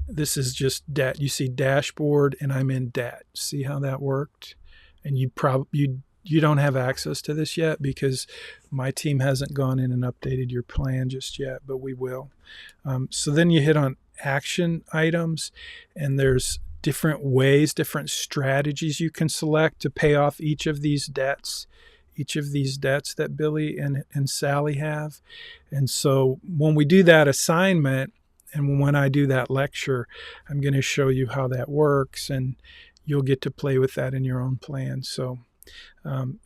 [SPEAKER 1] is just debt. You see dashboard, and I'm in debt. See how that worked? And you don't have access to this yet because my team hasn't gone in and updated your plan just yet, but we will. So then you hit on action items, and there's different ways, different strategies you can select to pay off each of these debts that Billy and Sally have. And so when we do that assignment and when I do that lecture, I'm going to show you how that works, and you'll get to play with that in your own plan. So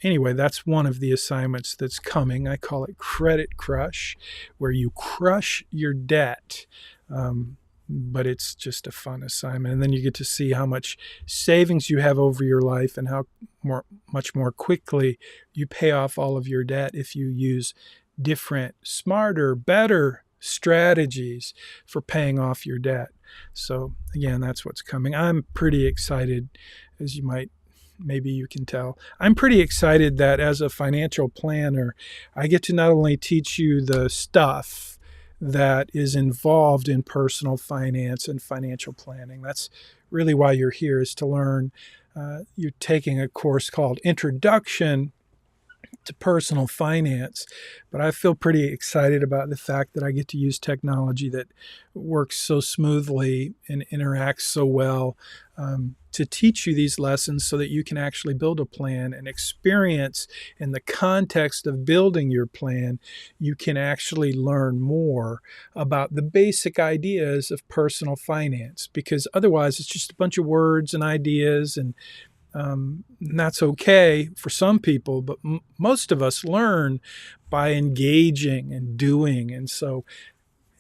[SPEAKER 1] anyway, that's one of the assignments that's coming. I call it Credit Crush, where you crush your debt. But it's just a fun assignment. And then you get to see how much savings you have over your life and how much more quickly you pay off all of your debt if you use different, smarter, better strategies for paying off your debt. So again, that's what's coming. I'm pretty excited, as maybe you can tell. I'm pretty excited that as a financial planner, I get to not only teach you the stuff that is involved in personal finance and financial planning. That's really why you're here, is to learn. You're taking a course called Introduction to Personal Finance, but I feel pretty excited about the fact that I get to use technology that works so smoothly and interacts so well to teach you these lessons so that you can actually build a plan and experience in the context of building your plan. You can actually learn more about the basic ideas of personal finance, because otherwise it's just a bunch of words and ideas, and that's okay for some people, but most of us learn by engaging and doing. And so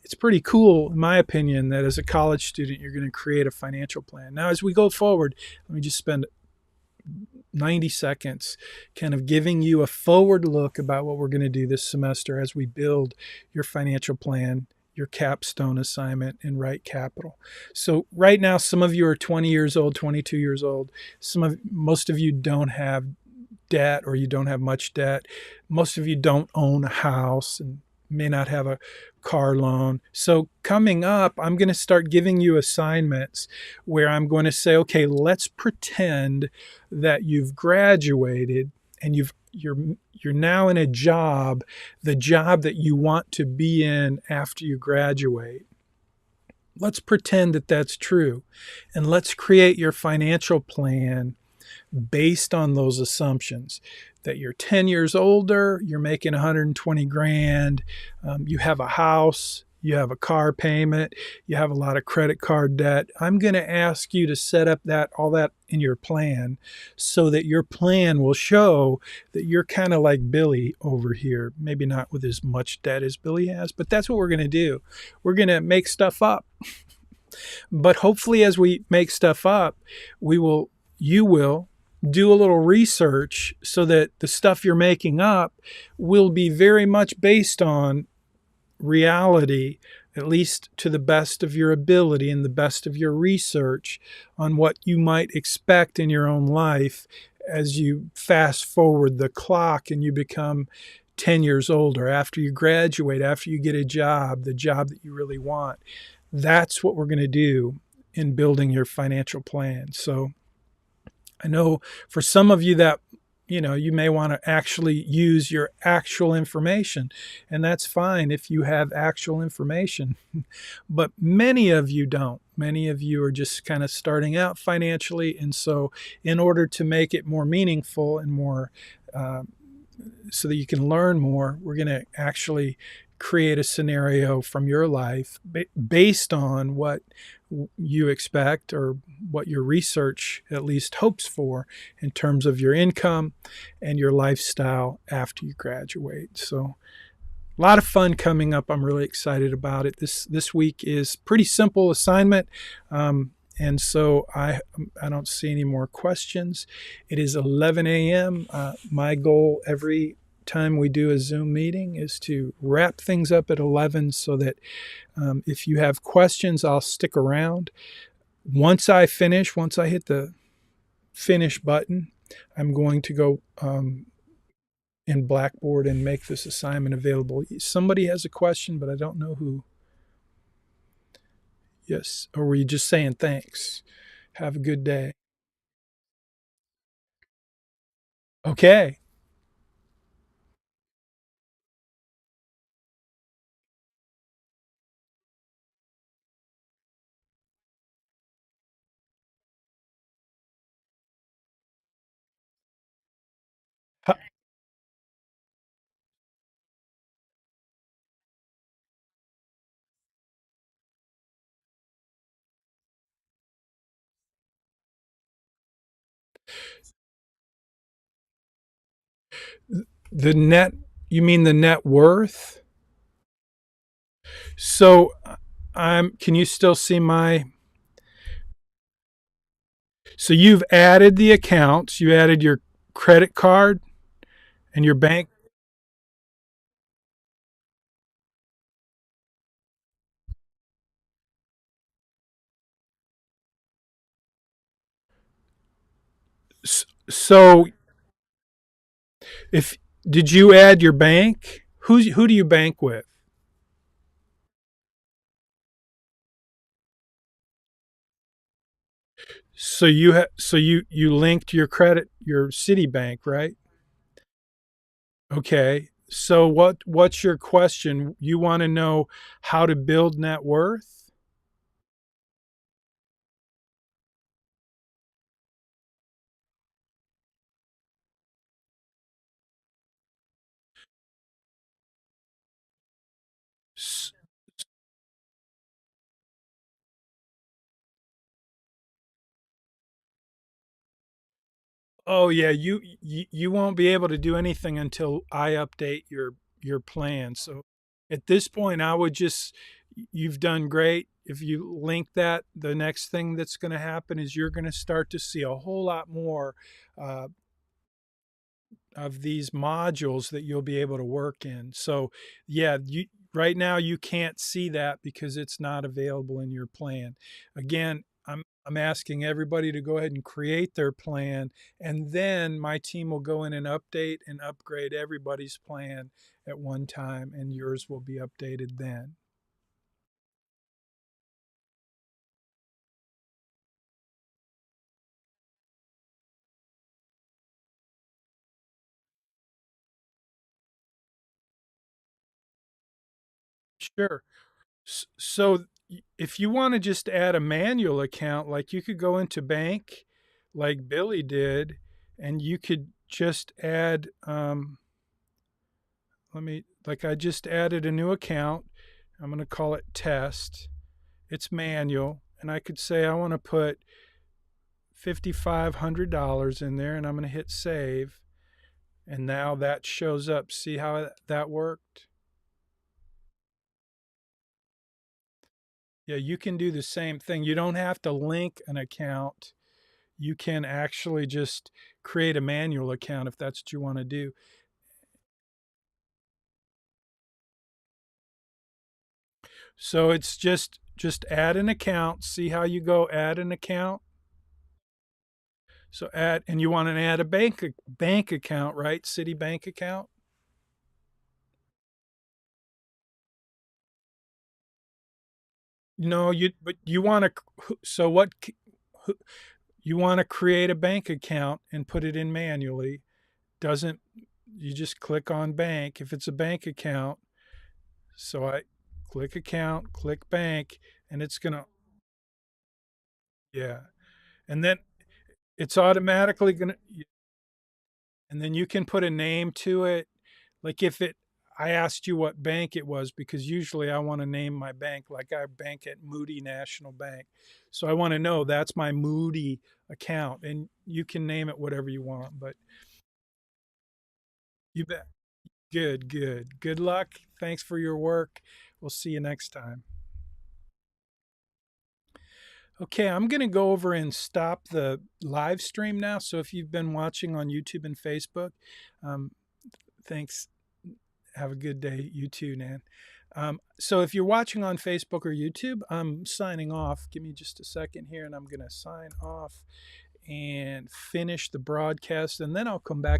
[SPEAKER 1] it's pretty cool, in my opinion, that as a college student, you're going to create a financial plan. Now, as we go forward, let me just spend 90 seconds kind of giving you a forward look about what we're going to do this semester as we build your financial plan, your Capstone assignment in RightCapital. So right now, some of you are 20 years old, 22 years old. Most of you don't have debt, or you don't have much debt. Most of you don't own a house and may not have a car loan. So coming up, I'm going to start giving you assignments where I'm going to say, okay, let's pretend that you've graduated and you're now in a job, the job that you want to be in after you graduate. Let's pretend that that's true, and let's create your financial plan based on those assumptions. That you're 10 years older, you're making 120 grand, you have a house, you have a car payment, you have a lot of credit card debt. I'm going to ask you to set up all that in your plan so that your plan will show that you're kind of like Billy over here. Maybe not with as much debt as Billy has, but that's what we're going to do. We're going to make stuff up. But hopefully, as we make stuff up, you will do a little research so that the stuff you're making up will be very much based on reality, at least to the best of your ability and the best of your research on what you might expect in your own life as you fast forward the clock and you become 10 years older, after you graduate, after you get a job, the job that you really want. That's what we're going to do in building your financial plan. So I know for some of you that you may want to actually use your actual information, and that's fine if you have actual information. But many of you don't. Many of you are just kind of starting out financially, and so in order to make it more meaningful and more so that you can learn more, we're going to actually create a scenario from your life based on what you expect or what your research at least hopes for in terms of your income and your lifestyle after you graduate. So a lot of fun coming up. I'm really excited about it. This week is pretty simple assignment. And so I don't see any more questions. It is 11 a.m. My goal every time we do a Zoom meeting is to wrap things up at 11 so that if you have questions, I'll stick around. Once I hit the finish button, I'm going to go in Blackboard and make this assignment available. Somebody has a question, but I don't know who. Yes, or were you just saying thanks? Have a good day. Okay. The net, you mean the net worth? So can you still see so you've added the accounts, you added your credit card and your bank. So if did you add your bank? Who do you bank with? So you linked your your Citibank, right? Okay. So what's your question? You want to know how to build net worth? Oh yeah, you won't be able to do anything until I update your plan. So at this point, I would just you've done great. If you link that, the next thing that's going to happen is you're going to start to see a whole lot more uh, of these modules that you'll be able to work in. So yeah, you right now you can't see that because it's not available in your plan. Again, I'm asking everybody to go ahead and create their plan, and then my team will go in and update and upgrade everybody's plan at one time, and yours will be updated then. Sure. So if you want to just add a manual account, like you could go into bank like Billy did, and you could just add, I just added a new account. I'm going to call it test. It's manual. And I could say I want to put $5,500 in there, and I'm going to hit save. And now that shows up. See how that worked? Yeah, you can do the same thing. You don't have to link an account. You can actually just create a manual account if that's what you want to do. So it's just add an account. See how you go add an account? So add, and you want to add a bank account, right? Citibank account. No, but you want to. So what? You want to create a bank account and put it in manually. Doesn't you just click on bank if it's a bank account? So I click account, click bank, and it's gonna, yeah, and then it's automatically gonna, and then you can put a name to it. Like if it, I asked you what bank it was because usually I want to name my bank, like I bank at Moody National Bank. So I want to know that's my Moody account, and you can name it whatever you want, but you bet. Good, good. Good luck. Thanks for your work. We'll see you next time. Okay, I'm going to go over and stop the live stream now. So if you've been watching on YouTube and Facebook, um, thanks. Have a good day. You too, Nan. So if you're watching on Facebook or YouTube, I'm signing off. Give me just a second here, and I'm going to sign off and finish the broadcast, and then I'll come back to